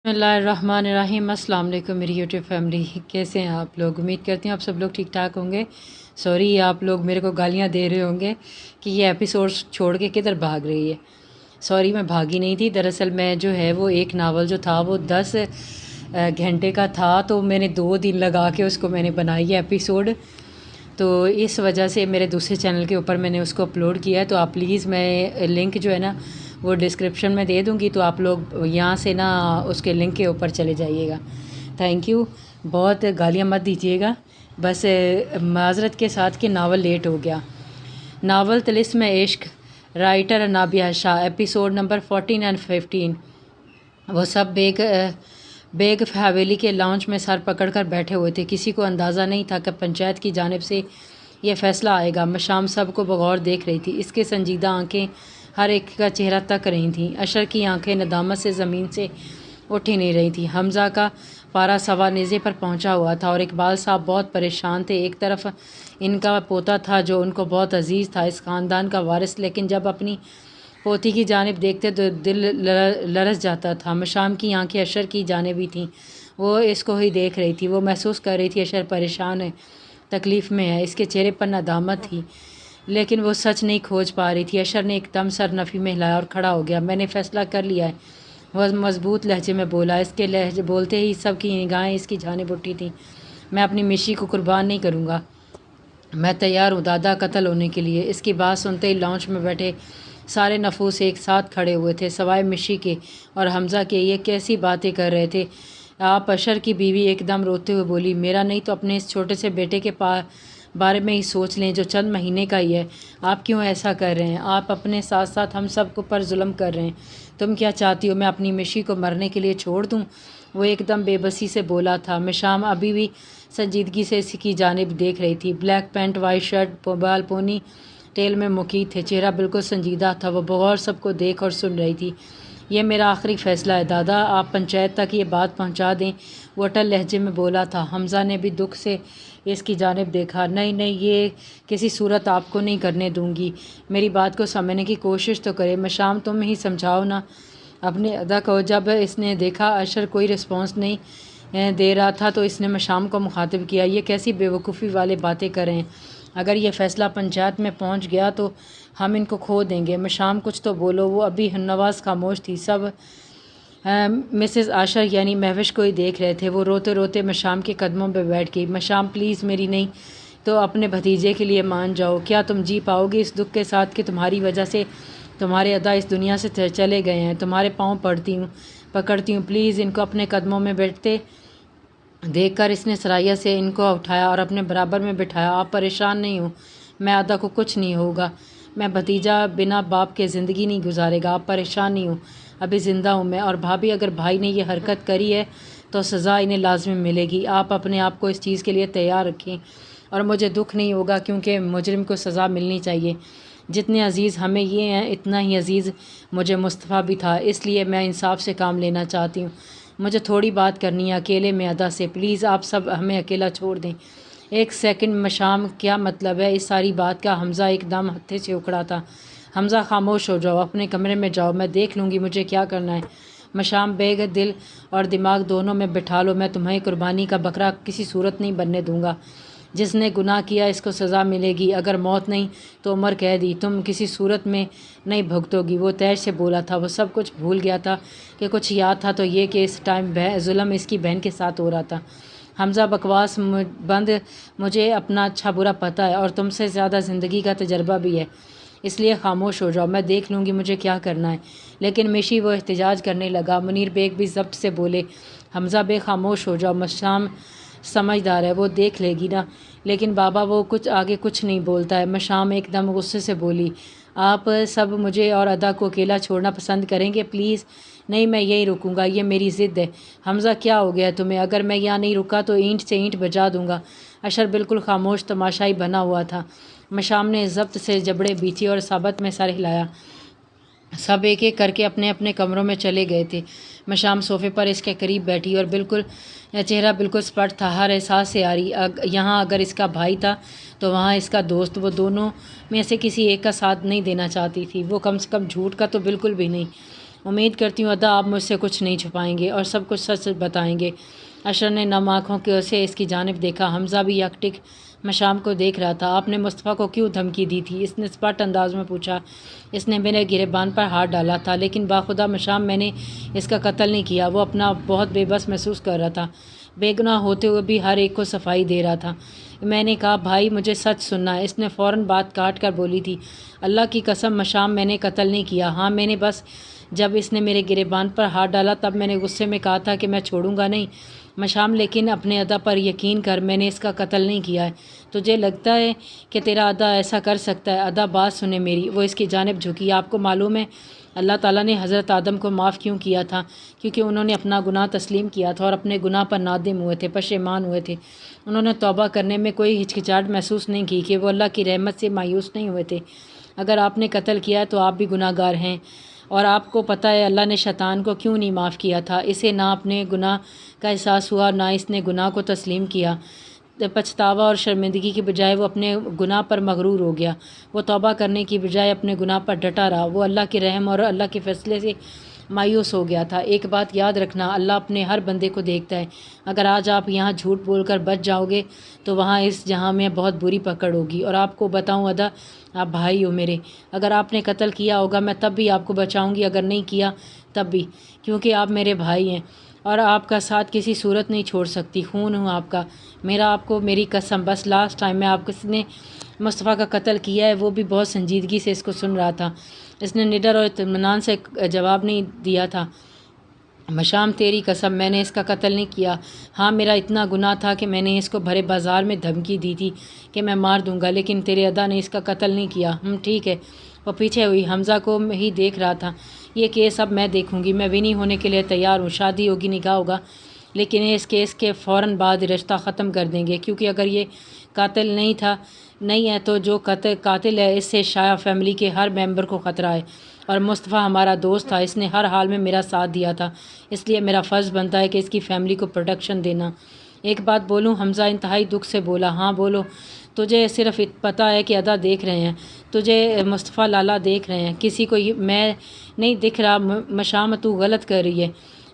बिस्मिल्लाहिर्रहमानिर्रहीम। अस्सलाम वालेकुम मेरी यूट्यूब फैमिली, कैसे हैं आप लोग। उम्मीद करती हूँ आप सब लोग ठीक ठाक होंगे। सॉरी, आप लोग मेरे को गालियाँ दे रहे होंगे कि ये एपिसोड छोड़ के किधर भाग रही है। सॉरी, मैं भागी नहीं थी। दरअसल मैं जो है वो एक नावल जो था वो 10 घंटे का था, तो मैंने 2 दिन लगा के उसको मैंने बनाई है एपिसोड। तो इस वजह से मेरे दूसरे चैनल के ऊपर मैंने उसको अपलोड किया है। तो आप प्लीज़, मैं लिंक जो है ना वो डिस्क्रिप्शन में दे दूँगी, तो आप लोग यहाँ से ना उसके लिंक के ऊपर चले जाइएगा। Thank you. बहुत गालियाँ मत दीजिएगा, बस माज़रत के साथ कि नावल लेट हो गया। Novel Tilism Ishq, writer Nabiya Shah, episode number 14 and 15। वो सब बेग हवेली के लाउंज में सर पकड़कर बैठे हुए थे। किसी को अंदाज़ा नहीं था कि पंचायत की जानिब से यह फ़ैसला आएगा। मशाम सब को बगौर देख रही थी। इसके संजीदा आंखें हर एक का चेहरा तक रही थीं। अशर की आंखें नदामत से ज़मीन से उठ ही नहीं रही थी। हमज़ा का पारा सवा नेज़े पर पहुंचा हुआ था और इकबाल साहब बहुत परेशान थे। एक तरफ इनका पोता था जो उनको बहुत अजीज़ था, इस ख़ानदान का वारिस, लेकिन जब अपनी पोती की जानिब देखते तो दिल लरस जाता था। मशाम की आंखें अशर की जानिब ही थीं। वो इसको ही देख रही थी। वो महसूस कर रही थी अशर परेशान है, तकलीफ़ में है। इसके चेहरे पर नदामत थी, लेकिन वो सच नहीं खोज पा रही थी। अशर ने एकदम सर नफ़ी में हिलाया और खड़ा हो गया। मैंने फ़ैसला कर लिया है, वह मज़बूत लहजे में बोला। इसके लहजे बोलते ही सबकी निगाहें इसकी जानिब उठी थीं। मैं अपनी मिशी को कुर्बान नहीं करूँगा। मैं तैयार हूँ दादा कत्ल होने के लिए। इसकी बात सुनते ही लाउंज में बैठे सारे नफूस एक साथ खड़े हुए थे, सवाए मिशी के और हमज़ा के। ये कैसी बातें कर रहे थे आप। अशर की बीवी एकदम रोते हुए बोली, मेरा नहीं तो अपने इस छोटे से बेटे के बारे में ही सोच लें जो चंद महीने का ही है। आप क्यों ऐसा कर रहे हैं? आप अपने साथ साथ हम सब को पर जुल्म कर रहे हैं। तुम क्या चाहती हो, मैं अपनी मिशी को मरने के लिए छोड़ दूँ? वो एकदम बेबसी से बोला था। मिशाम अभी भी संजीदगी से इसकी जानिब देख रही थी। ब्लैक पैंट, वाइट शर्ट, बाल पोनी टेल में मुकीद थे, चेहरा बिल्कुल संजीदा था। वो बगौर सबको देख और सुन रही थी। ये मेरा आखिरी फ़ैसला है दादा, आप पंचायत तक ये बात पहुंचा दें, वो अटल लहजे में बोला था। हमज़ा ने भी दुख से इसकी जानिब देखा। नहीं नहीं, ये किसी सूरत आपको नहीं करने दूंगी। मेरी बात को समझने की कोशिश तो करे। मशाम, तुम ही समझाओ ना अपने अदा को। जब इसने देखा अशर कोई रिस्पॉन्स नहीं दे रहा था तो इसने मशाम को मुखातिब किया। ये कैसी बेवकूफ़ी वाली बातें कर रहे हैं। अगर ये फ़ैसला पंचायत में पहुंच गया तो हम इनको खो देंगे। मशाम, कुछ तो बोलो। वो अभी नवाज़ खामोश थी। सब मिसेस आशर यानी महविश को ही देख रहे थे। वो रोते रोते मशाम के कदमों पर बैठ गई। मशाम, प्लीज़ मेरी नहीं तो अपने भतीजे के लिए मान जाओ। क्या तुम जी पाओगे इस दुख के साथ कि तुम्हारी वजह से तुम्हारे अदा इस दुनिया से चले गए हैं? तुम्हारे पाँव पकड़ती हूँ, प्लीज़ इनको अपने कदमों में बैठते देखकर इसने सराइया से इनको उठाया और अपने बराबर में बिठाया। आप परेशान नहीं हो, मैं अदा को कुछ नहीं होगा। मैं भतीजा बिना बाप के ज़िंदगी नहीं गुजारेगा। आप परेशान नहीं हो, अभी ज़िंदा हूँ मैं। और भाभी, अगर भाई ने ये हरकत करी है तो सज़ा इन्हें लाजमी मिलेगी। आप अपने आप को इस चीज़ के लिए तैयार रखें और मुझे दुख नहीं होगा, क्योंकि मुजरिम को सज़ा मिलनी चाहिए। जितने अजीज़ हमें ये हैं, इतना ही अजीज़ मुझे मुस्तफ़ा भी था। इसलिए मैं इंसाफ से काम लेना चाहती हूँ। मुझे थोड़ी बात करनी है अकेले में अदा से। प्लीज़ आप सब हमें अकेला छोड़ दें। एक सेकंड मशाम, क्या मतलब है इस सारी बात का? हमज़ा एकदम हत्थे से उखड़ा था। हमज़ा, खामोश हो जाओ, अपने कमरे में जाओ, मैं देख लूँगी मुझे क्या करना है। मशाम, बेग दिल और दिमाग दोनों में बिठा लो। मैं तुम्हें कुर्बानी का बकरा किसी सूरत नहीं बनने दूँगा। जिसने गुनाह किया इसको सज़ा मिलेगी, अगर मौत नहीं तो उम्र कैदी। तुम किसी सूरत में नहीं भुगतोगी। वो तैश से बोला था। वो सब कुछ भूल गया था कि कुछ याद था तो ये कि इस टाइम जुल्म इसकी बहन के साथ हो रहा था। हमज़ा, बकवास बंद। मुझे अपना अच्छा बुरा पता है और तुमसे ज़्यादा ज़िंदगी का तजर्बा भी है, इसलिए खामोश हो जाओ, मैं देख लूँगी मुझे क्या करना है। लेकिन मिशी वो एहतजाज करने लगा। मुनीर बेग भी ज़ब्त से बोले, हमज़ा बे, खामोश हो जाओ। मशाम समझदार है, वो देख लेगी ना। लेकिन बाबा, वो कुछ आगे कुछ नहीं बोलता है। मशाम एकदम गुस्से से बोली, आप सब मुझे और अदा को अकेला छोड़ना पसंद करेंगे? प्लीज़ नहीं, मैं यहीं रुकूंगा, ये मेरी ज़िद है। हमज़ा, क्या हो गया तुम्हें? अगर मैं यहाँ नहीं रुका तो ईंट से ईंट बजा दूंगा। अशर बिल्कुल खामोश तमाशाई बना हुआ था। मशाम ने ज़ब्त से जबड़े बीछी और साबत में सर हिलाया। सब एक एक करके अपने अपने कमरों में चले गए थे। मशाम सोफ़े पर इसके करीब बैठी और बिल्कुल चेहरा बिल्कुल स्पष्ट था। हर एहसास से आ रही यहाँ अगर इसका भाई था तो वहाँ इसका दोस्त। वो दोनों में से किसी एक का साथ नहीं देना चाहती थी। वो कम से कम झूठ का तो बिल्कुल भी नहीं। امید کرتی ہوں ادا آپ مجھ سے کچھ نہیں چھپائیں گے اور سب کچھ سچ بتائیں گے۔ اشر نے نم آنکھوں سے اس کی جانب دیکھا۔ حمزہ بھی یک ٹک مشام کو دیکھ رہا تھا۔ آپ نے مصطفیٰ کو کیوں دھمکی دی تھی؟ اس نے سپٹ انداز میں پوچھا۔ اس نے میرے گریبان پر ہاتھ ڈالا تھا، لیکن باخدا مشام میں نے اس کا قتل نہیں کیا۔ وہ اپنا بہت بے بس محسوس کر رہا تھا، بے گناہ ہوتے ہوئے بھی ہر ایک کو صفائی دے رہا تھا۔ میں نے کہا بھائی مجھے سچ سننا ہے۔ اس نے فوراً بات کاٹ کر بولی تھی، اللہ کی قسم مشام میں نے قتل نہیں کیا۔ ہاں میں نے بس جب اس نے میرے گریبان پر ہاتھ ڈالا تب میں نے غصے میں کہا تھا کہ میں چھوڑوں گا نہیں مشام، لیکن اپنے ادا پر یقین کر، میں نے اس کا قتل نہیں کیا ہے۔ تجھے لگتا ہے کہ تیرا ادا ایسا کر سکتا ہے؟ ادا بات سنے میری۔ وہ اس کی جانب جھکی۔ آپ کو معلوم ہے اللہ تعالیٰ نے حضرت آدم کو معاف کیوں کیا تھا؟ کیونکہ انہوں نے اپنا گناہ تسلیم کیا تھا اور اپنے گناہ پر نادم ہوئے تھے، پشیمان ہوئے تھے۔ انہوں نے توبہ کرنے میں کوئی ہچکچاہٹ محسوس نہیں کی کہ وہ اللہ کی رحمت سے مایوس نہیں ہوئے تھے۔ اگر آپ نے قتل کیا ہے تو آپ بھی گناہ گار ہیں، اور آپ کو پتہ ہے اللہ نے شیطان کو کیوں نہیں معاف کیا تھا؟ اسے نہ اپنے گناہ کا احساس ہوا، نہ اس نے گناہ کو تسلیم کیا۔ پچھتاوا اور شرمندگی کی بجائے وہ اپنے گناہ پر مغرور ہو گیا۔ وہ توبہ کرنے کی بجائے اپنے گناہ پر ڈٹا رہا۔ وہ اللہ کے رحم اور اللہ کے فیصلے سے مایوس ہو گیا تھا۔ ایک بات یاد رکھنا، اللہ اپنے ہر بندے کو دیکھتا ہے۔ اگر آج آپ یہاں جھوٹ بول کر بچ جاؤ گے تو وہاں اس جہاں میں بہت بری پکڑ ہوگی۔ اور آپ کو بتاؤں ادا، آپ بھائی ہو میرے، اگر آپ نے قتل کیا ہوگا میں تب بھی آپ کو بچاؤں گی، اگر نہیں کیا تب بھی، کیونکہ آپ میرے بھائی ہیں اور آپ کا ساتھ کسی صورت نہیں چھوڑ سکتی۔ خون ہوں آپ کا، میرا آپ کو میری قسم۔ بس لاسٹ ٹائم میں آپ کس نے مصطفیٰ کا قتل کیا ہے، وہ بھی بہت سنجیدگی سے اس کو سن رہا تھا۔ اس نے نڈر اور اطمینان سے جواب نہیں دیا تھا، مشام تیری قسم میں نے اس کا قتل نہیں کیا۔ ہاں میرا اتنا گناہ تھا کہ میں نے اس کو بھرے بازار میں دھمکی دی تھی کہ میں مار دوں گا، لیکن تیرے ادا نے اس کا قتل نہیں کیا۔ ٹھیک ہے۔ وہ پیچھے ہوئی، حمزہ کو ہی دیکھ رہا تھا۔ یہ کیس اب میں دیکھوں گی، میں ونی ہونے کے لیے تیار ہوں، شادی ہوگی، نکاح ہوگا، لیکن اس کیس کے فوراً بعد رشتہ ختم کر دیں گے، کیونکہ اگر یہ قاتل نہیں ہے تو جو قاتل ہے اس سے شایع فیملی کے ہر ممبر کو خطرہ ہے، اور مصطفیٰ ہمارا دوست تھا، اس نے ہر حال میں میرا ساتھ دیا تھا، اس لیے میرا فرض بنتا ہے کہ اس کی فیملی کو پروٹیکشن دینا۔ ایک بات بولوں؟ حمزہ انتہائی دکھ سے بولا۔ ہاں بولو۔ تجھے صرف پتہ ہے کہ ادا دیکھ رہے ہیں، تجھے مصطفیٰ لالا دیکھ رہے ہیں، کسی کو میں نہیں دکھ رہا۔ مشام تو غلط کر رہی ہے،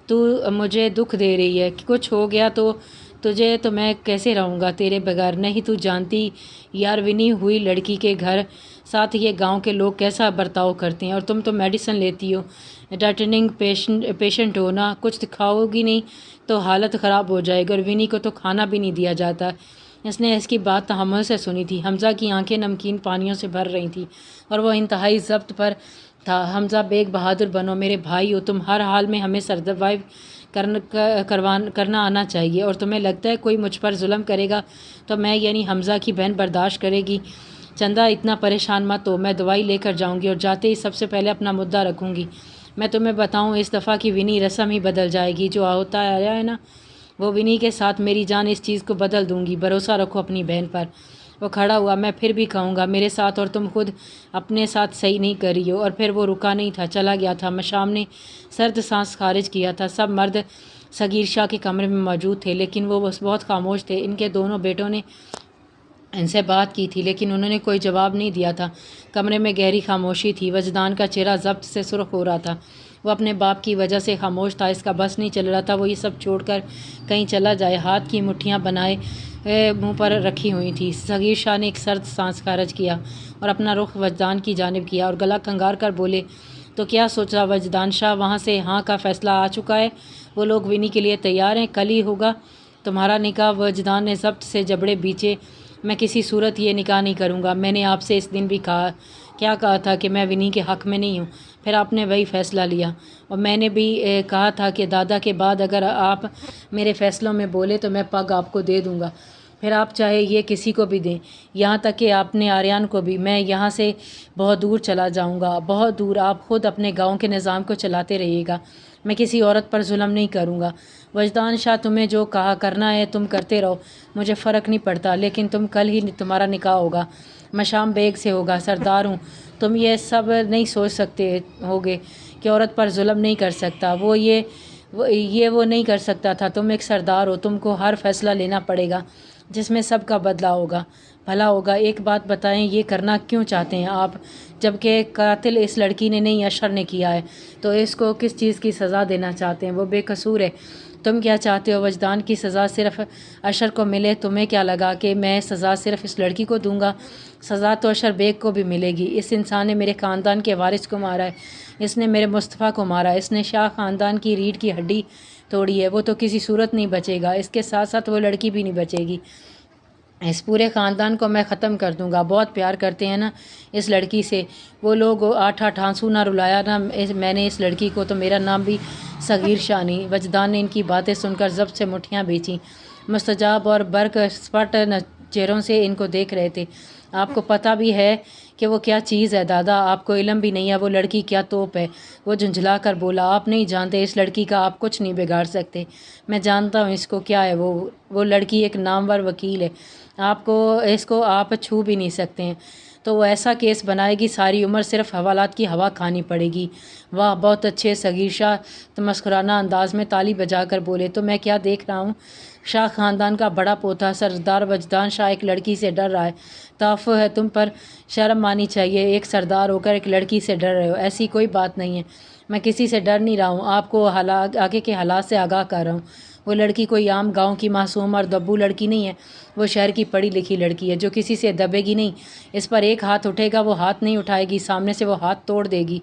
تو مجھے دکھ دے رہی ہے، کچھ ہو گیا تو تجھے تو میں کیسے رہوں گا تیرے بغیر؟ نہیں تو جانتی یار ونی ہوئی لڑکی کے گھر ساتھ یہ گاؤں کے لوگ کیسا برتاؤ کرتے ہیں، اور تم تو میڈیسن لیتی ہو، ڈائٹنگ پیشنٹ ہو نا، کچھ کھاؤ گی نہیں تو حالت خراب ہو جائے گی، اور ونی کو تو کھانا بھی نہیں دیا جاتا۔ اس نے اس کی بات تحمل سے سنی تھی۔ حمزہ کی آنکھیں نمکین پانیوں سے بھر رہی تھیں اور وہ انتہائی ضبط پر تھا۔ حمزہ بیگ بہادر بنو، میرے بھائی ہو تم، ہر حال میں ہمیں سروائیو کرنا آنا چاہیے، اور تمہیں لگتا ہے کوئی مجھ پر ظلم کرے گا تو میں یعنی حمزہ کی بہن برداشت کرے گی؟ چندہ اتنا پریشان مت ہو، میں دوائی لے کر جاؤں گی اور جاتے ہی سب سے پہلے اپنا مدعا رکھوں گی۔ میں تمہیں بتاؤں اس دفعہ کی ونی رسم ہی بدل جائے گی، جو ہوتا آیا ہے نا، وہ ونی کے ساتھ میری جان اس چیز کو بدل دوں گی، بھروسہ رکھو اپنی بہن پر۔ وہ کھڑا ہوا، میں پھر بھی کہوں گا میرے ساتھ اور تم خود اپنے ساتھ صحیح نہیں کر رہی ہو، اور پھر وہ رکا نہیں تھا، چلا گیا تھا۔ مشام نے سرد سانس خارج کیا تھا۔ سب مرد صغیر شاہ کے کمرے میں موجود تھے، لیکن وہ بہت خاموش تھے۔ ان کے دونوں بیٹوں نے ان سے بات کی تھی، لیکن انہوں نے کوئی جواب نہیں دیا تھا۔ کمرے میں گہری خاموشی تھی۔ وجدان کا چہرہ ضبط سے سرخ ہو رہا تھا۔ وہ اپنے باپ کی وجہ سے خاموش تھا، اس کا بس نہیں چل رہا تھا وہ یہ سب چھوڑ کر کہیں چلا جائے۔ ہاتھ کی مٹھیاں بنائے منہ پر رکھی ہوئی تھی۔ صغیر شاہ نے ایک سرد سانس خارج کیا اور اپنا رخ وجدان کی جانب کیا اور گلا کھنگار کر بولے، تو کیا سوچا وجدان شاہ؟ وہاں سے ہاں کا فیصلہ آ چکا ہے، وہ لوگ ونی کے لیے تیار ہیں، کل ہی ہوگا تمہارا نکاح۔ وجدان نے ضبط سے جبڑے بیچے، میں کسی صورت یہ نکاح نہیں کروں گا۔ میں نے آپ سے اس دن بھی کہا تھا کہ میں ونی کے حق میں نہیں ہوں، پھر آپ نے وہی فیصلہ لیا، اور میں نے بھی کہا تھا کہ دادا کے بعد اگر آپ میرے فیصلوں میں بولے تو میں پگ آپ کو دے دوں گا، پھر آپ چاہے یہ کسی کو بھی دیں، یہاں تک کہ آپ نے آریان کو بھی۔ میں یہاں سے بہت دور چلا جاؤں گا، بہت دور، آپ خود اپنے گاؤں کے نظام کو چلاتے رہیے گا، میں کسی عورت پر ظلم نہیں کروں گا۔ وجدان شاہ تمہیں جو کہا کرنا ہے تم کرتے رہو، مجھے فرق نہیں پڑتا، لیکن کل ہی تمہارا نکاح ہوگا، مشام بیگ سے ہوگا۔ سردار ہوں، تم یہ سب نہیں سوچ سکتے ہوگے کہ عورت پر ظلم نہیں کر سکتا، وہ نہیں کر سکتا تھا۔ تم ایک سردار ہو، تم کو ہر فیصلہ لینا پڑے گا جس میں سب کا بدلہ ہوگا۔ भला होगा। एक बात बताएं, ये करना क्यों चाहते हैं आप? जबकि कातिल इस लड़की ने नहीं, अशर ने किया है, तो इसको किस चीज़ की सज़ा देना चाहते हैं? वो बेकसूर है। तुम क्या चाहते हो? वजदान की सज़ा सिर्फ़ अशर को मिले? तुम्हें क्या लगा कि मैं सज़ा सिर्फ़ इस लड़की को दूंगा? सज़ा तो अशर बेग को भी मिलेगी। इस इंसान ने मेरे ख़ानदान के वारिस को मारा है, इसने मेरे मुस्तफ़ा को मारा, इसने शाह ख़ानदान की रीढ़ की हड्डी तोड़ी है। वो तो किसी सूरत नहीं बचेगा, इसके साथ साथ वो लड़की भी नहीं बचेगी। इस पूरे ख़ानदान को मैं ख़त्म कर दूंगा। बहुत प्यार करते हैं ना इस लड़की से वो लोग। 8-8 आंसू ना रुलाया ना मैंने इस लड़की को, तो मेरा नाम भी सगीर शाह नहीं। वजदान ने इनकी बातें सुनकर ज़ब्त से मुठ्ठियाँ बेचीं। मुस्तजाब और बर्क स्पट चेहरों से इनको देख रहे थे। आपको पता भी है कि वो क्या चीज़ है दादा? आपको इल्म भी नहीं है वो लड़की क्या तोप है? वो झुंझला कर बोला, आप नहीं जानते इस लड़की का, आप कुछ नहीं बिगाड़ सकते। मैं जानता हूँ इसको क्या है। वो लड़की एक नामवर वकील है, इसको आप छू भी नहीं सकते हैं। तो वो ऐसा केस बनाएगी, सारी उम्र सिर्फ हवालात की हवा खानी पड़ेगी। वाह, बहुत अच्छे। सगीर शाह तमस्कुराना अंदाज में ताली बजाकर बोले, तो मैं क्या देख रहा हूँ? शाह ख़ानदान का बड़ा पोता सरदार वजदान शाह एक लड़की से डर रहा है। ताफ़ है तुम पर, शर्म आनी चाहिए। एक सरदार होकर एक लड़की से डर रहे हो, ऐसी कोई बात नहीं है। मैं किसी से डर नहीं रहा हूँ, आपको आगे के हालात से आगाह कर रहा हूँ। वो लड़की कोई आम गांव की मासूम और दब्बू लड़की नहीं है। वो शहर की पढ़ी लिखी लड़की है जो किसी से दबेगी नहीं। इस पर एक हाथ उठेगा वो हाथ नहीं उठाएगी, सामने से वो हाथ तोड़ देगी।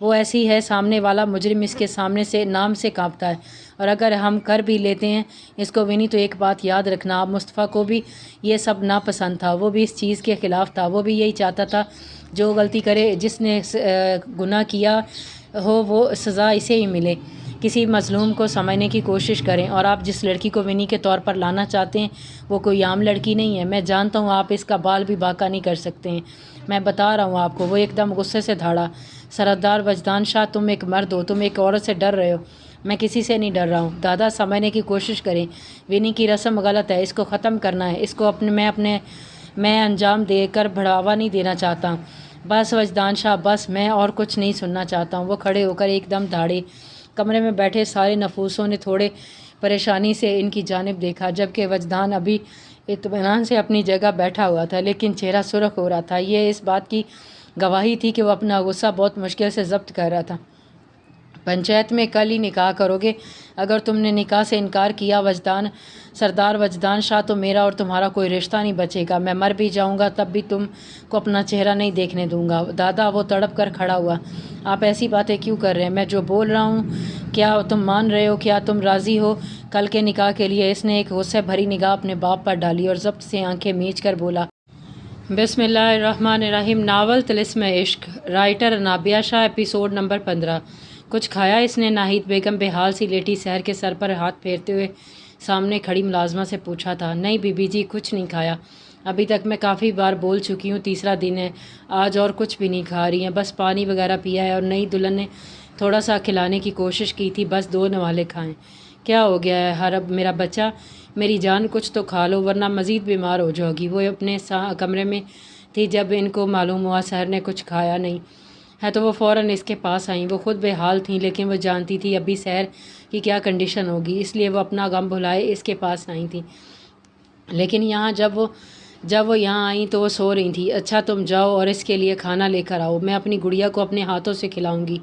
वो ऐसी है, सामने वाला मुजरिम इसके सामने से नाम से कांपता है। और अगर हम कर भी लेते हैं इसको विनी, तो एक बात याद रखना, आप मुस्तफ़ा को भी ये सब नापसंद था। वो भी इस चीज़ के ख़िलाफ़ था। वो भी यही चाहता था जो गलती करे, जिसने गुनाह किया हो वो सज़ा इसे ही मिले। किसी मज़लूम को समझने की कोशिश करें। और आप जिस लड़की को विनी के तौर पर लाना चाहते हैं वो कोई आम लड़की नहीं है। मैं जानता हूँ आप इसका बाल भी बाका नहीं कर सकते हैं, मैं बता रहा हूँ आपको। वो एकदम गुस्से से धाड़ा, सरदार वजदान शाह तुम एक मर्द हो, तुम एक औरत से डर रहे हो। मैं किसी से नहीं डर रहा हूँ दादा, समझने की कोशिश करें। विनी की रस्म गलत है, इसको ख़त्म करना है। इसको मैं अंजाम देकर बढ़ावा नहीं देना चाहता। बस वजदान शाह बस, मैं और कुछ नहीं सुनना चाहता हूँ। वो खड़े होकर एकदम धाड़े। कमरे में बैठे सारे नफूसों ने थोड़े परेशानी से इनकी जानिब देखा, जबकि वजदान अभी इत्मीनान से अपनी जगह बैठा हुआ था, लेकिन चेहरा सुर्ख हो रहा था। ये इस बात की गवाही थी कि वो अपना गुस्सा बहुत मुश्किल से ज़ब्त कर रहा था। पंचायत में कल ही निकाह करोगे? अगर तुमने निकाह से इनकार किया सरदार वजदान शाह, तो मेरा और तुम्हारा कोई रिश्ता नहीं बचेगा। मैं मर भी जाऊंगा तब भी तुम को अपना चेहरा नहीं देखने दूंगा। दादा, वो तड़प कर खड़ा हुआ। आप ऐसी बातें क्यों कर रहे हैं? मैं जो बोल रहा हूँ क्या तुम मान रहे हो? क्या तुम राज़ी हो कल के निकाह के लिए? इसने एक गुस्से भरी निगाह अपने बाप पर डाली और ज़ब्त से आंखें मींच कर बोला, बिस्मिल्लाहिर्रहमानिर्रहीम। Novel Tilism Ishq, writer Nabiya Shah, episode number 15। कुछ खाया इसने? नाहिद बेगम बेहाल सी लेटी सहर के सर पर हाथ फेरते हुए सामने खड़ी मुलाजमा से पूछा था। नहीं बीबी जी, कुछ नहीं खाया। अभी तक मैं काफ़ी बार बोल चुकी हूँ, तीसरा दिन है आज और कुछ भी नहीं खा रही हैं। बस पानी वगैरह पिया है और नई दुल्हन ने थोड़ा सा खिलाने की कोशिश की थी, बस 2 नवाले खाएं। क्या हो गया है हरब मेरा बच्चा? मेरी जान, कुछ तो खा लो वरना मज़ीद बीमार हो जाओगी। वो अपने कमरे में थी जब इनको मालूम हुआ सहर ने कुछ खाया नहीं है, तो वो फ़ौरन इसके पास आई। वो ख़ुद बेहाल थी, लेकिन वो जानती थी अभी सहर की क्या कंडीशन होगी, इसलिए वो अपना गम भुलाए इसके पास आई थी। लेकिन यहाँ जब वो यहाँ आई तो वो सो रही थी। अच्छा, तुम जाओ और इसके लिए खाना लेकर आओ, मैं अपनी गुड़िया को अपने हाथों से खिलाऊंगी।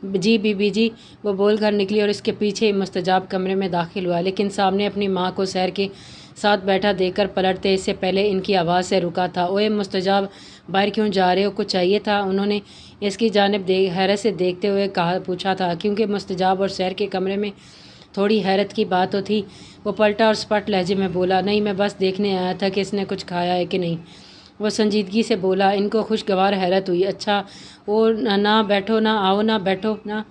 जी बीबी जी, वो बोल कर निकली और इसके पीछे ही मुस्तजाब कमरे में दाखिल हुआ, लेकिन सामने अपनी माँ को सहर के साथ बैठा देखकर पलटते इससे पहले इनकी आवाज़ से रुका था। ओए मुस्तजाब, बाहर क्यों जा रहे हो? कुछ चाहिए था? उन्होंने इसकी जानिब हैरत से देखते हुए पूछा था। क्योंकि मुस्तजाब और सहर के कमरे में थोड़ी हैरत की बात तो थी। वो पलटा और स्पष्ट लहजे में बोला, नहीं, मैं बस देखने आया था कि इसने कुछ खाया है कि नहीं। वो संजीदगी से बोला। इनको खुशगवार हैरत हुई। अच्छा, वो ना बैठो, ना आओ, ना बैठो, ना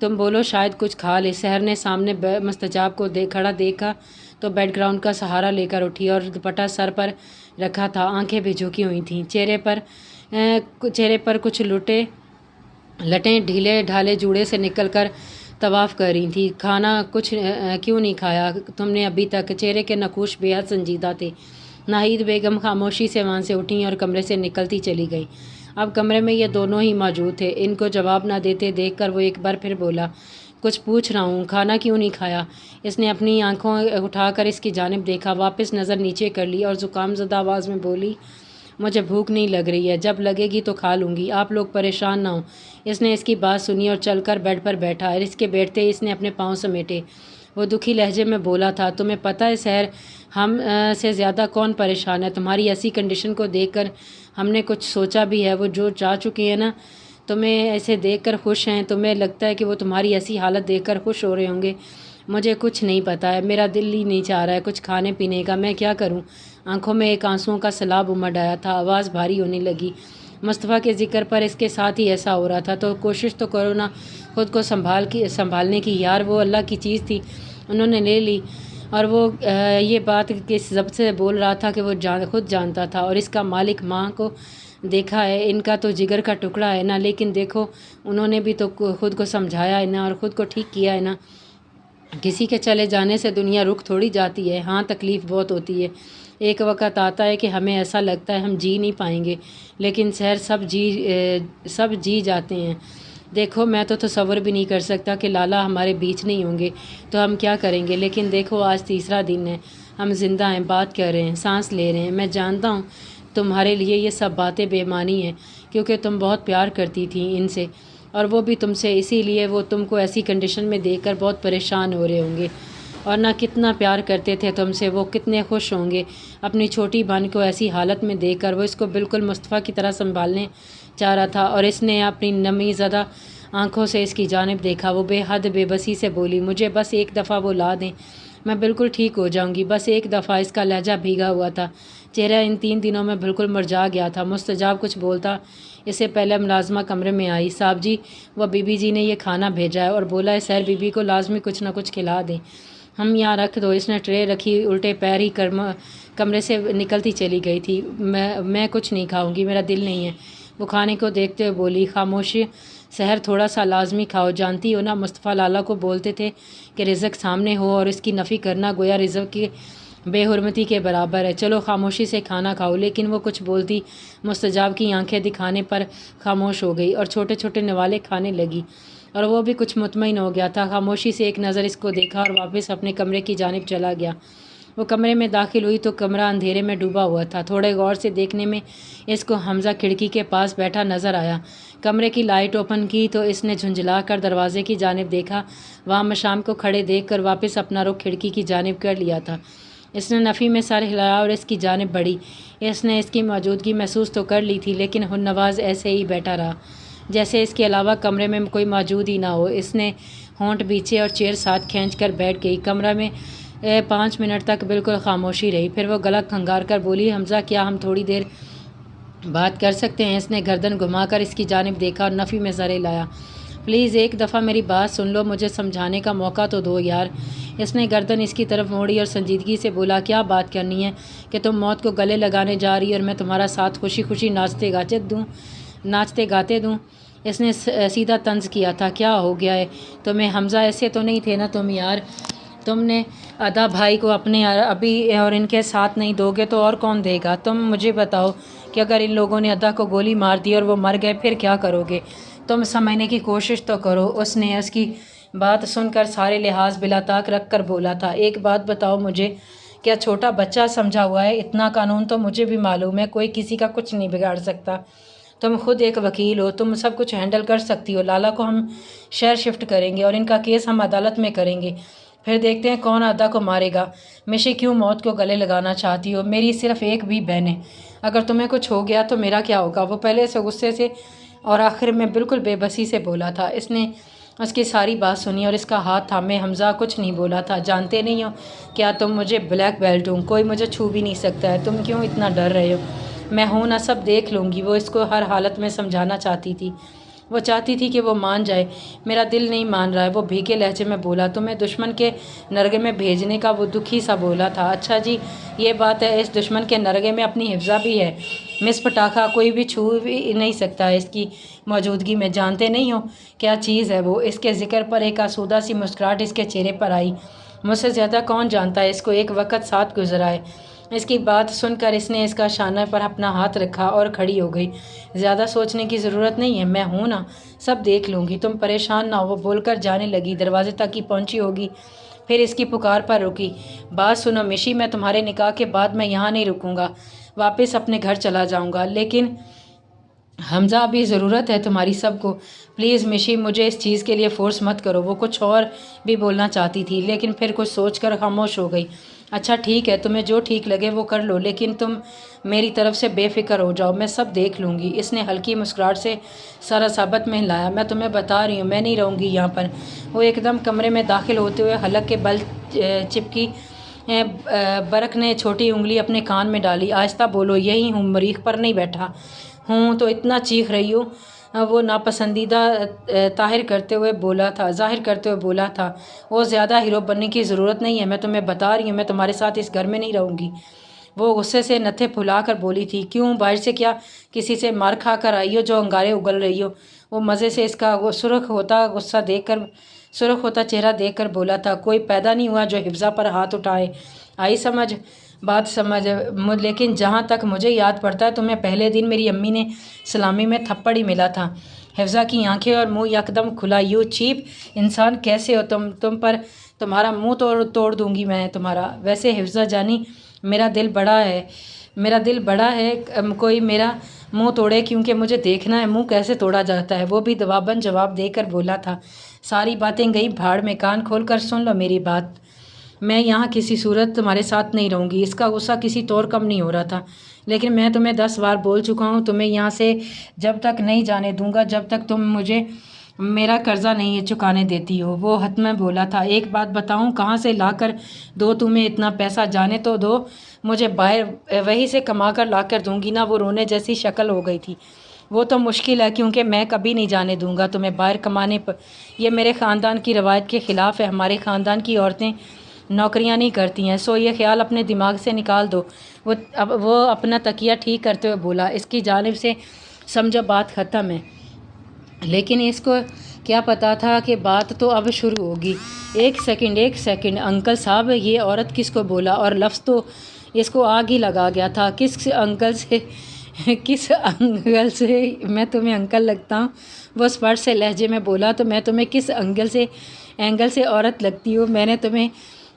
तुम बोलो, शायद कुछ खा ले। सहर ने सामने मुस्तजाब को खड़ा देखा तो बैकग्राउंड का सहारा लेकर उठी और दुपट्टा सर पर रखा था, आंखें भी झुकी हुई थीं। चेहरे पर कुछ लटें ढीले ढाले जूड़े से निकलकर तवाफ़ कर रही थी। खाना कुछ क्यों नहीं खाया तुमने अभी तक? चेहरे के नकूश बेहद संजीदा थे। नाहिद बेगम खामोशी से वहाँ से उठी और कमरे से निकलती चली गई। अब कमरे में ये दोनों ही मौजूद थे। इनको जवाब ना देते देखकर वो एक बार फिर बोला, कुछ पूछ रहा हूँ, खाना क्यों नहीं खाया? इसने अपनी आंखों उठाकर इसकी जानिब देखा, वापस नज़र नीचे कर ली और ज़ुकामज़दा आवाज़ में बोली, मुझे भूख नहीं लग रही है, जब लगेगी तो खा लूँगी, आप लोग परेशान ना हो। इसने इसकी बात सुनी और चलकर बेड पर बैठा और इसके बैठते ही इसने अपने पाँव समेटे। वो दुखी लहजे में बोला था, तुम्हें पता है सहर, हम से ज़्यादा कौन परेशान है? तुम्हारी ऐसी कंडीशन को देखकर हमने कुछ सोचा भी है। वो जो जा चुके हैं ना, तुम्हें ऐसे देखकर खुश हैं, तुम्हें लगता है कि वो तुम्हारी ऐसी हालत देखकर खुश हो रहे होंगे। मुझे कुछ नहीं पता है, मेरा दिल ही नहीं चाह रहा है कुछ खाने पीने का, मैं क्या करूं? आंखों में एक आंसुओं का सैलाब उमड़ आया था, आवाज़ भारी होने लगी। मुस्तफ़ा के ज़िक्र पर इसके साथ ही ऐसा हो रहा था, तो कोशिश तो करो ना खुद को संभालने की। यार वो अल्लाह की चीज़ थी, उन्होंने ले ली। और वो ये बात किस ज़ब्त से बोल रहा था कि वो खुद जानता था, और इसका मालिक माँ को देखा है, इनका तो जिगर का टुकड़ा है ना, लेकिन देखो उन्होंने भी तो खुद को समझाया है ना और ख़ुद को ठीक किया है ना। किसी के चले जाने से दुनिया रुक थोड़ी जाती है। हाँ, तकलीफ़ बहुत होती है, एक वक्त आता है कि हमें ऐसा लगता है हम जी नहीं पाएंगे, लेकिन सहर सब जी जाते हैं। देखो मैं तो तसव्वुर भी नहीं कर सकता कि लाला हमारे बीच नहीं होंगे तो हम क्या करेंगे, लेकिन देखो आज तीसरा दिन है, हम ज़िंदा हैं, बात कर रहे हैं, सांस ले रहे हैं। मैं जानता हूँ तुम्हारे लिए ये सब बातें बेमानी हैं, क्योंकि तुम बहुत प्यार करती थी इनसे और वो भी तुमसे, इसीलिए वो तुमको ऐसी कंडीशन में देखकर बहुत परेशान हो रहे होंगे। और ना कितना प्यार करते थे तुमसे, वो कितने खुश होंगे अपनी छोटी बहन को ऐसी हालत में देखकर। वो इसको बिल्कुल मुस्तफ़ा की तरह संभालने चाह रहा था और इसने अपनी नमी ज़दा आँखों से इसकी जानिब देखा। वो बेहद बेबसी से बोली, मुझे बस एक दफ़ा वो ला दें, मैं बिल्कुल ठीक हो जाऊंगी, बस एक दफ़ा। इसका लहजा भीगा हुआ था, चेहरा इन 3 दिनों में बिल्कुल मुरझा गया था। मुस्तजाब कुछ बोलता इससे पहले मुलाजमा कमरे में आई। साहब जी, वह बीबी जी ने ये खाना भेजा है और बोला है सहर बीबी को लाजमी कुछ ना कुछ खिला दें, हम यहाँ रख दो। इसने ट्रे रखी, उल्टे पैर ही कमरे से निकलती चली गई थी। मैं कुछ नहीं खाऊंगी, मेरा दिल नहीं है। वो खाने को देखते हुए बोली, खामोशी सहर, थोड़ा सा लाजमी खाओ, जानती हो ना मुस्तफ़ा लाला को बोलते थे कि रिज़्क़ सामने हो और इसकी नफ़ी करना गोया रिज़्क़ की बेहुरमती के बराबर है। चलो खामोशी से खाना खाओ। लेकिन वो कुछ बोलती मुस्तजाब की आंखें दिखाने पर खामोश हो गई और छोटे छोटे नवाले खाने लगी, और वो भी कुछ मुतमईन हो गया था। खामोशी से एक नज़र इसको देखा और वापस अपने कमरे की जानिब चला गया। वो कमरे में दाखिल हुई तो कमरा अंधेरे में डूबा हुआ था। थोड़े गौर से देखने में इसको हमज़ा खिड़की के पास बैठा नज़र आया। कमरे की लाइट ओपन की तो इसने झुंझला कर दरवाजे की जानिब देखा। वहाँ मशाम को खड़े देखकर वापस अपना रुख खिड़की की जानिब कर लिया था। इसने नफ़ी में सर हिलाया और इसकी जानिब बढ़ी। इसने इसकी मौजूदगी महसूस तो कर ली थी, लेकिन हुन्नवाज़ ऐसे ही बैठा रहा जैसे इसके अलावा कमरे में कोई मौजूद ही ना हो। इसने होंठ बीचे और चेयर साथ खींच कर बैठ गई। कमरा में 5 मिनट तक बिल्कुल खामोशी रही। फिर वो गला खंगार कर बोली, हमज़ा क्या हम थोड़ी देर बात कर सकते हैं? इसने गर्दन घुमाकर इसकी जानिब देखा और नफ़ी में ज़रे लाया। प्लीज़ एक दफ़ा मेरी बात सुन लो, मुझे समझाने का मौका तो दो यार। इसने गर्दन इसकी तरफ मोड़ी और संजीदगी से बोला, क्या बात करनी है कि तुम मौत को गले लगाने जा रही और मैं तुम्हारा साथ खुशी खुशी नाचते गाते दूँ? इसने सीधा तंज किया था, क्या हो गया है तुम्हें हमज़ा? ऐसे तो नहीं थे ना तुम यार, तुमने अदा भाई को अपने अभी और इनके साथ नहीं दोगे तो और कौन देगा? तुम मुझे बताओ कि अगर इन लोगों ने अदा को गोली मार दी और वो मर गए फिर क्या करोगे? तुम समझने की कोशिश तो करो। उसने उसकी बात सुनकर सारे लिहाज बिला ताक रख कर बोला था, एक बात बताओ मुझे, क्या छोटा बच्चा समझा हुआ है? इतना कानून तो मुझे भी मालूम है, कोई किसी का कुछ नहीं बिगाड़ सकता। तुम खुद एक वकील हो, तुम सब कुछ हैंडल कर सकती हो। लाला को हम शहर शिफ्ट करेंगे और इनका केस हम अदालत में करेंगे, फिर देखते हैं कौन अदा को मारेगा। मिशी क्यों मौत को गले लगाना चाहती हो? मेरी सिर्फ एक भी बहन है, अगर तुम्हें कुछ हो गया तो मेरा क्या होगा? वो पहले से गुस्से से और आखिर में बिल्कुल बेबसी से बोला था। इसने उसकी सारी बात सुनी और इसका हाथ थामे हमज़ा कुछ नहीं बोला था। जानते नहीं हो क्या तुम? मुझे ब्लैक बेल्ट हूँ, कोई मुझे छू भी नहीं सकता है, तुम क्यों इतना डर रहे हो? मैं हूँ ना, सब देख लूँगी। वो इसको हर हालत में समझाना चाहती थी, वो चाहती थी कि वो मान जाए। मेरा दिल नहीं मान रहा है, वो भीगे लहजे में बोला। तुम्हें दुश्मन के नरगे में भेजने का वो दुखी सा बोला था। अच्छा जी, ये बात है, इस दुश्मन के नरगे में अपनी हिफ्ज़ा भी है। मिस पटाखा कोई भी छू भी नहीं सकता है इसकी मौजूदगी में। जानते नहीं हो क्या चीज़ है वो? इसके ज़िक्र पर एक आसूदा सी मुस्कुराहट इसके चेहरे पर आई। मुझसे ज़्यादा कौन जानता है इसको, एक वक्त साथ गुजरा है। اس کی بات سن کر اس نے اس کا شانہ پر اپنا ہاتھ رکھا اور کھڑی ہو گئی۔ زیادہ سوچنے کی ضرورت نہیں ہے، میں ہوں نا، سب دیکھ لوں گی، تم پریشان نہ ہو، وہ بول کر جانے لگی۔ دروازے تک ہی پہنچی ہوگی، پھر اس کی پکار پر رکی۔ بات سنو مشی، میں تمہارے نکاح کے بعد میں یہاں نہیں رکوں گا، واپس اپنے گھر چلا جاؤں گا، لیکن حمزہ ابھی ضرورت ہے تمہاری سب کو۔ پلیز مشی، مجھے اس چیز کے لیے فورس مت کرو۔ وہ کچھ اور بھی بولنا چاہتی تھی، لیکن پھر کچھ سوچ کر خاموش ہو گئی۔ اچھا ٹھیک ہے، تمہیں جو ٹھیک لگے وہ کر لو، لیکن تم میری طرف سے بے فکر ہو جاؤ، میں سب دیکھ لوں گی۔ اس نے ہلکی مسکراہٹ سے سارا ثابت میں ہلایا۔ میں تمہیں بتا رہی ہوں، میں نہیں رہوں گی یہاں پر۔ وہ ایک دم کمرے میں داخل ہوتے ہوئے حلق کے بل چپکی برق نے چھوٹی انگلی اپنے کان میں ڈالی۔ آہستہ بولو، یہی ہوں، مریخ پر نہیں بیٹھا ہوں تو اتنا چیخ رہی ہوں۔ وہ ناپسندیدہ ظاہر کرتے ہوئے بولا تھا۔ وہ زیادہ ہیرو بننے کی ضرورت نہیں ہے، میں تمہیں بتا رہی ہوں، میں تمہارے ساتھ اس گھر میں نہیں رہوں گی۔ وہ غصے سے نتھے پھلا کر بولی تھی۔ کیوں؟ باہر سے کیا کسی سے مار کھا کر آئی ہو جو انگارے اگل رہی ہو؟ وہ مزے سے اس کا سرخ ہوتا چہرہ دیکھ کر بولا تھا۔ کوئی پیدا نہیں ہوا جو حفظہ پر ہاتھ اٹھائے۔ آئی بات سمجھ، لیکن جہاں تک مجھے یاد پڑتا ہے تمہیں پہلے دن میری امی نے سلامی میں تھپڑ ہی ملا تھا۔ حفظہ کی آنکھیں اور منہ یکدم کھلا۔ یو چیپ انسان کیسے ہو تم پر تمہارا منہ توڑ دوں گی میں تمہارا۔ ویسے حفظہ جانی، میرا دل بڑا ہے، کوئی میرا منہ توڑے، کیونکہ مجھے دیکھنا ہے منہ کیسے توڑا جاتا ہے۔ وہ بھی دباباً جواب دے کر بولا تھا۔ ساری باتیں گئی بھاڑ میں، کان کھول کر سن لو میری بات۔ میں یہاں کسی صورت تمہارے ساتھ نہیں رہوں گی۔ اس کا غصہ کسی طور کم نہیں ہو رہا تھا، لیکن میں تمہیں 10 بار بول چکا ہوں، تمہیں یہاں سے جب تک نہیں جانے دوں گا جب تک تم مجھے میرا قرضہ نہیں چکانے دیتی ہو۔ وہ حتمیں بولا تھا۔ ایک بات بتاؤں، کہاں سے لا کر دو تمہیں اتنا پیسہ؟ جانے تو دو مجھے، باہر وہیں سے کما کر لا کر دوں گی نا۔ وہ رونے جیسی شکل ہو گئی تھی۔ وہ تو مشکل ہے، کیونکہ میں کبھی نہیں جانے دوں گا تمہیں باہر کمانے پر۔ یہ میرے خاندان کی روایت کے خلاف ہے، ہمارے خاندان کی عورتیں نوکریاں نہیں کرتی ہیں، سو یہ خیال اپنے دماغ سے نکال دو۔ وہ اپنا تکیہ ٹھیک کرتے ہوئے بولا۔ اس کی جانب سے سمجھو بات ختم ہے، لیکن اس کو کیا پتا تھا کہ بات تو اب شروع ہوگی۔ ایک سیکنڈ انکل صاحب، یہ عورت کس کو بولا؟ اور لفظ تو اس کو آگ ہی لگا گیا تھا۔ کس انگل سے میں تمہیں انکل لگتا ہوں؟ وہ اسپشٹ سے لہجے میں بولا۔ تو میں تمہیں کس اینگل سے عورت لگتی ہوں؟ میں نے تمہیں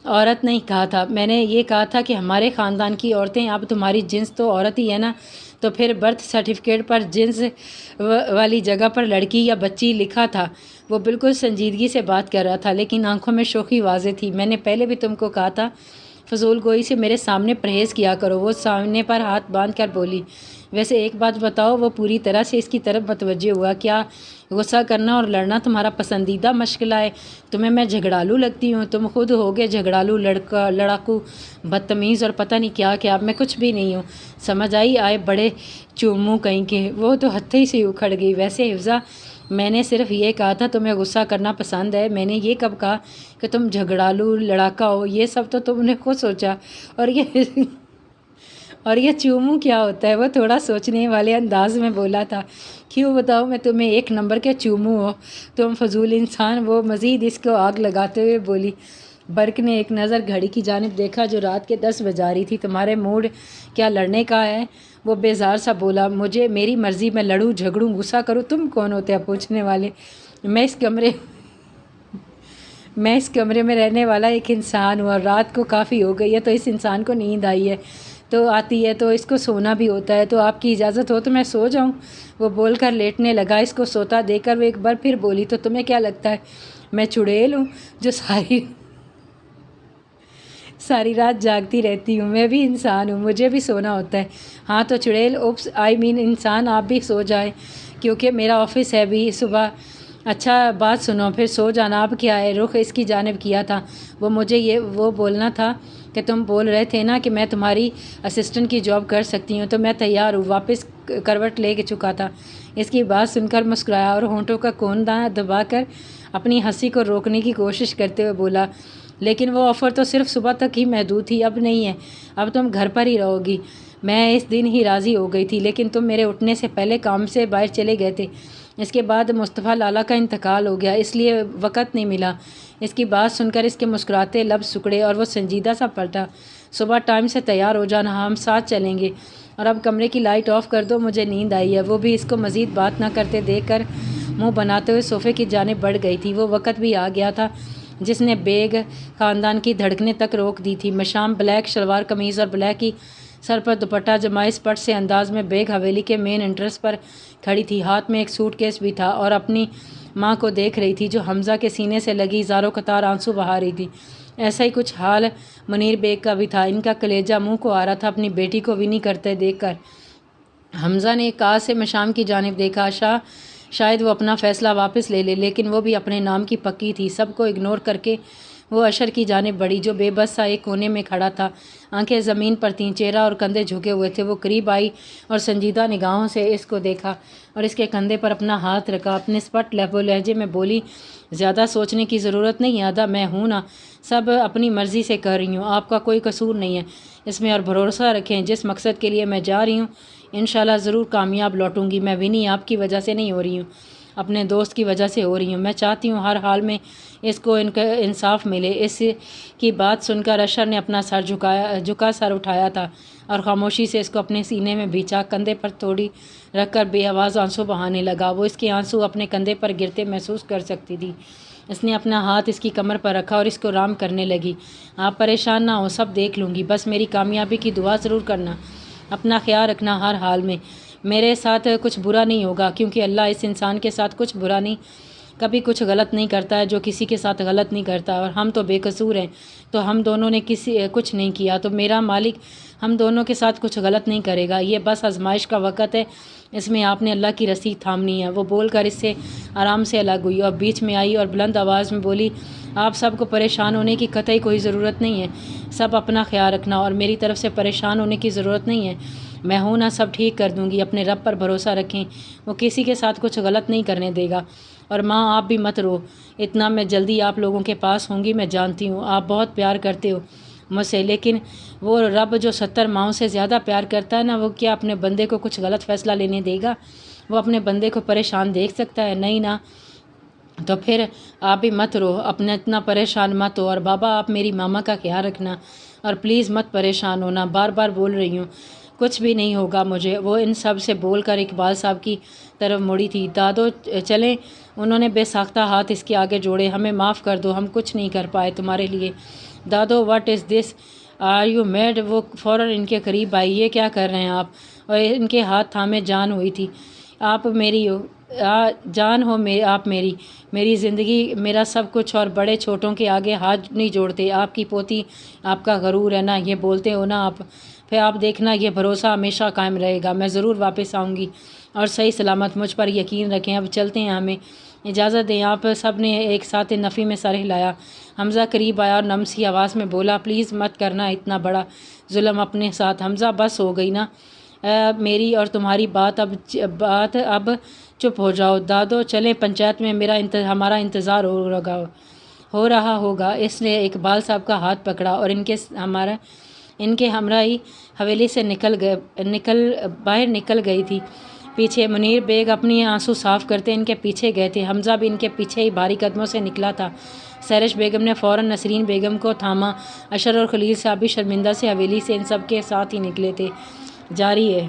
عورت نہیں کہا تھا، میں نے یہ کہا تھا کہ ہمارے خاندان کی عورتیں، اب تمہاری جنس تو عورت ہی ہے نا، تو پھر برتھ سرٹیفکیٹ پر جنس والی جگہ پر لڑکی یا بچی لکھا تھا۔ وہ بالکل سنجیدگی سے بات کر رہا تھا، لیکن آنکھوں میں شوخی واضح تھی۔ میں نے پہلے بھی تم کو کہا تھا، فضول گوئی سے میرے سامنے پرہیز کیا کرو۔ وہ سامنے پر ہاتھ باندھ کر بولی۔ ویسے ایک بات بتاؤ، وہ پوری طرح سے اس کی طرف متوجہ ہوا، کیا غصہ کرنا اور لڑنا تمہارا پسندیدہ مشغلہ ہے؟ تمہیں میں جھگڑالو لگتی ہوں؟ تم خود ہوگے جھگڑالو، لڑاکو، بدتمیز اور پتہ نہیں کیا کیا۔ میں کچھ بھی نہیں ہوں، سمجھ آئے بڑے چومو کہیں کے۔ وہ تو ہتھے سے اکھڑ گئی۔ ویسے حفظہ، میں نے صرف یہ کہا تھا تمہیں غصہ کرنا پسند ہے، میں نے یہ کب کہا کہ تم جھگڑالو لڑاکا ہو؟ یہ سب تو تم نے خود سوچا۔ اور یہ چومو کیا ہوتا ہے؟ وہ تھوڑا سوچنے والے انداز میں بولا تھا۔ کیوں بتاؤ میں تمہیں، ایک نمبر کے چومو ہو تم، فضول انسان۔ وہ مزید اس کو آگ لگاتے ہوئے بولی۔ برق نے ایک نظر گھڑی کی جانب دیکھا جو رات کے 10 بجا رہی تھی۔ تمہارے موڈ کیا لڑنے کا ہے؟ وہ بیزار سا بولا۔ میری مرضی، میں لڑوں جھگڑوں غصہ کروں، تم کون ہوتے ہیں پوچھنے والے؟ میں اس کمرے میں رہنے والا ایک انسان ہوں، اور رات کو کافی ہو گئی ہے تو اس انسان کو نیند آتی ہے تو اس کو سونا بھی ہوتا ہے، تو آپ کی اجازت ہو تو میں سو جاؤں؟ وہ بول کر لیٹنے لگا۔ اس کو سوتا دیکھ کر وہ ایک بار پھر بولی۔ تو تمہیں کیا لگتا ہے میں چڑیل ہوں جو ساری رات جاگتی رہتی ہوں؟ میں بھی انسان ہوں، مجھے بھی سونا ہوتا ہے۔ ہاں تو چڑیل، انسان، آپ بھی سو جائیں، کیونکہ میرا آفس ہے بھی صبح۔ اچھا بات سنو، پھر سو جانا۔ اب کیا ہے؟ رخ اس کی جانب کیا تھا وہ بولنا تھا کہ تم بول رہے تھے نا کہ میں تمہاری اسسٹنٹ کی جاب کر سکتی ہوں، تو میں تیار ہوں۔ واپس کروٹ لے کے چکا تھا۔ اس کی بات سن کر مسکرایا اور ہونٹوں کا کون دبا کر اپنی ہنسی کو روکنے کی کوشش کرتے ہوئے بولا، لیکن وہ آفر تو صرف صبح تک ہی محدود تھی، اب نہیں ہے، اب تم گھر پر ہی رہو گی۔ میں اس دن ہی راضی ہو گئی تھی، لیکن تم میرے اٹھنے سے پہلے کام سے باہر چلے گئے تھے۔ اس کے بعد مصطفیٰ لالا کا انتقال ہو گیا، اس لیے وقت نہیں ملا۔ اس کی بات سن کر اس کے مسکراتے لب سکڑے اور وہ سنجیدہ سا پلٹا۔ صبح ٹائم سے تیار ہو جانا، ہم ساتھ چلیں گے، اور اب کمرے کی لائٹ آف کر دو، مجھے نیند آئی ہے۔ وہ بھی اس کو مزید بات نہ کرتے دیکھ کر منہ بناتے ہوئے صوفے کی جانب بڑھ گئی تھی۔ وہ وقت بھی آ گیا تھا جس نے بیگ خاندان کی دھڑکنیں تک روک دی تھی۔ مشام بلیک شلوار قمیض اور بلیک ہی سر پر دوپٹہ جمائے اسپٹ سے انداز میں بیگ حویلی کے مین انٹرس پر کھڑی تھی۔ ہاتھ میں ایک سوٹ کیس بھی تھا اور اپنی ماں کو دیکھ رہی تھی جو حمزہ کے سینے سے لگی زاروں قطار آنسو بہا رہی تھی۔ ایسا ہی کچھ حال منیر بیگ کا بھی تھا۔ ان کا کلیجہ منہ کو آ رہا تھا اپنی بیٹی کو ونی کرتے دیکھ کر۔ حمزہ نے ایک کاز سے مشام کی جانب دیکھا، شاید وہ اپنا فیصلہ واپس لے لے، لیکن وہ بھی اپنے نام کی پکی تھی۔ سب کو اگنور کر کے وہ اشر کی جانب بڑھی جو بے بس سا ایک کونے میں کھڑا تھا، آنکھیں زمین پر تھیں، چہرہ اور کندھے جھکے ہوئے تھے۔ وہ قریب آئی اور سنجیدہ نگاہوں سے اس کو دیکھا اور اس کے کندھے پر اپنا ہاتھ رکھا۔ اپنے اسپٹ لہجے میں بولی، زیادہ سوچنے کی ضرورت نہیں، آدھا میں ہوں نا، سب اپنی مرضی سے کر رہی ہوں، آپ کا کوئی قصور نہیں ہے اس میں، اور بھروسہ رکھیں جس مقصد کے لیے میں جا رہی ہوں انشاءاللہ ضرور کامیاب لوٹوں گی۔ میں ونی آپ کی وجہ سے نہیں ہو رہی ہوں، اپنے دوست کی وجہ سے ہو رہی ہوں۔ میں چاہتی ہوں ہر حال میں اس کو انصاف ملے۔ اس کی بات سن کر اشر نے اپنا سر اٹھایا تھا اور خاموشی سے اس کو اپنے سینے میں بھیچا، کندھے پر تھوڑی رکھ کر بے آواز آنسو بہانے لگا۔ وہ اس کے آنسو اپنے کندھے پر گرتے محسوس کر سکتی تھی۔ اس نے اپنا ہاتھ اس کی کمر پر رکھا اور اس کو رام کرنے لگی۔ آپ پریشان نہ ہو، سب دیکھ لوں گی، بس میری کامیابی کی دعا ضرور کرنا، اپنا خیال رکھنا ہر حال میں۔ میرے ساتھ کچھ برا نہیں ہوگا، کیونکہ اللہ اس انسان کے ساتھ کچھ برا نہیں، کبھی کچھ غلط نہیں کرتا ہے جو کسی کے ساتھ غلط نہیں کرتا، اور ہم تو بے قصور ہیں، تو ہم دونوں نے کچھ نہیں کیا، تو میرا مالک ہم دونوں کے ساتھ کچھ غلط نہیں کرے گا۔ یہ بس آزمائش کا وقت ہے، اس میں آپ نے اللہ کی رسی تھامنی ہے۔ وہ بول کر اس سے آرام سے الگ ہوئی اور بیچ میں آئی اور بلند آواز میں بولی، آپ سب کو پریشان ہونے کی قطعی کوئی ضرورت نہیں ہے، سب اپنا خیال رکھنا، اور میری طرف سے پریشان ہونے کی ضرورت نہیں ہے، میں ہوں نا، سب ٹھیک کر دوں گی۔ اپنے رب پر بھروسہ رکھیں، وہ کسی کے ساتھ کچھ غلط نہیں کرنے دے گا۔ اور ماں آپ بھی مت رو اتنا، میں جلدی آپ لوگوں کے پاس ہوں گی، میں جانتی ہوں آپ بہت پیار کرتے ہو مجھ سے، لیکن وہ رب جو 70 ماؤں سے زیادہ پیار کرتا ہے نا، وہ کیا اپنے بندے کو کچھ غلط فیصلہ لینے دے گا؟ وہ اپنے بندے کو پریشان دیکھ سکتا ہے؟ نہیں نا، تو پھر آپ بھی مت رو، اپنا اتنا پریشان مت ہو، اور بابا آپ میری ماما کا خیال رکھنا، اور پلیز مت پریشان ہونا، بار بار بول رہی ہوں، کچھ بھی نہیں ہوگا مجھے۔ وہ ان سب سے بول کر اقبال صاحب کی طرف مڑی تھی۔ دادو چلیں، انہوں نے بے ساختہ ہاتھ اس کے آگے جوڑے، ہمیں معاف کر دو، ہم کچھ نہیں کر پائے تمہارے لیے۔ دادو what is this, are you mad? وہ فوراً ان کے قریب آئی، یہ کیا کر رہے ہیں آپ؟ اور ان کے ہاتھ تھامے جان ہوئی تھی۔ آپ میری ہو، جان ہو آپ میری زندگی، میرا سب کچھ، اور بڑے چھوٹوں کے آگے ہاتھ نہیں جوڑتے، آپ کی پوتی آپ کا غرور ہے نا، یہ بولتے ہو نا آپ، پھر آپ دیکھنا یہ بھروسہ ہمیشہ قائم رہے گا، میں ضرور واپس آؤں گی اور صحیح سلامت، مجھ پر یقین رکھیں۔ اب چلتے ہیں، ہمیں اجازت دیں۔ آپ سب نے ایک ساتھ نفی میں سر ہلایا۔ حمزہ قریب آیا اور نم سی آواز میں بولا، پلیز مت کرنا اتنا بڑا ظلم اپنے ساتھ حمزہ، بس ہو گئی نا میری اور تمہاری بات، اب چپ ہو جاؤ۔ دادو چلیں، پنچایت میں ہمارا انتظار ہو رہا ہوگا۔ اس نے اقبال صاحب کا ہاتھ پکڑا اور ان کے ہمراہی حویلی سے باہر نکل گئی تھی۔ پیچھے منیر بیگ اپنی آنسو صاف کرتے ان کے پیچھے گئے تھے۔ حمزہ بھی ان کے پیچھے ہی بھاری قدموں سے نکلا تھا۔ سہرش بیگم نے فوراً نسرین بیگم کو تھاما۔ اشر اور خلیل صاحب بھی شرمندہ سے حویلی سے ان سب کے ساتھ ہی نکلے تھے۔ جاری ہے۔